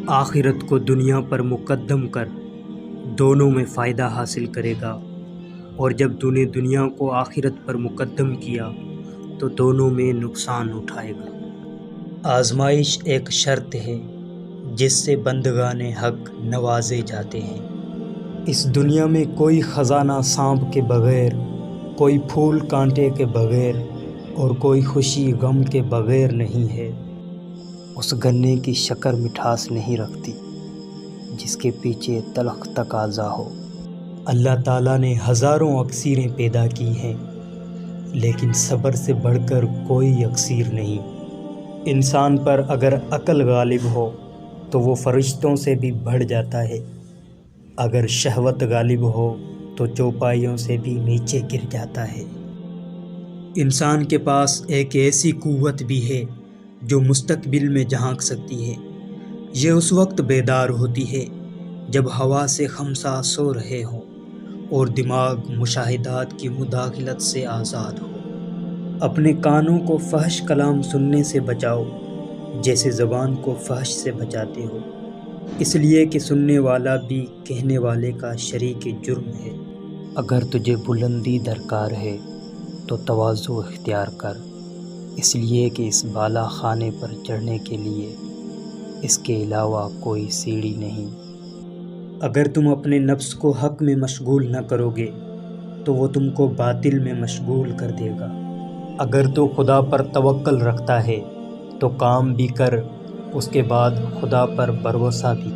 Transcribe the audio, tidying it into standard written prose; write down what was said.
آخرت کو دنیا پر مقدم کر دونوں میں فائدہ حاصل کرے گا، اور جب تو نے دنیا کو آخرت پر مقدم کیا تو دونوں میں نقصان اٹھائے گا۔ آزمائش ایک شرط ہے جس سے بندگان حق نوازے جاتے ہیں۔ اس دنیا میں کوئی خزانہ سانپ کے بغیر، کوئی پھول کانٹے کے بغیر اور کوئی خوشی غم کے بغیر نہیں ہے۔ اس گنے کی شکر مٹھاس نہیں رکھتی جس کے پیچھے تلخ تقاضا ہو۔ اللہ تعالیٰ نے ہزاروں اکسیریں پیدا کی ہیں، لیکن صبر سے بڑھ کر کوئی اکسیر نہیں۔ انسان پر اگر عقل غالب ہو تو وہ فرشتوں سے بھی بڑھ جاتا ہے، اگر شہوت غالب ہو تو چوپائیوں سے بھی نیچے گر جاتا ہے۔ انسان کے پاس ایک ایسی قوت بھی ہے جو مستقبل میں جھانک سکتی ہے۔ یہ اس وقت بیدار ہوتی ہے جب ہوا سے خمسہ سو رہے ہوں اور دماغ مشاہدات کی مداخلت سے آزاد ہو۔ اپنے کانوں کو فحش کلام سننے سے بچاؤ جیسے زبان کو فحش سے بچاتے ہو، اس لیے کہ سننے والا بھی کہنے والے کا شریک جرم ہے۔ اگر تجھے بلندی درکار ہے تو تواضع اختیار کر، اس لیے کہ اس بالا خانے پر چڑھنے کے لیے اس کے علاوہ کوئی سیڑھی نہیں۔ اگر تم اپنے نفس کو حق میں مشغول نہ کرو گے تو وہ تم کو باطل میں مشغول کر دے گا۔ اگر تو خدا پر توکل رکھتا ہے تو کام بھی کر، اس کے بعد خدا پر بھروسہ بھی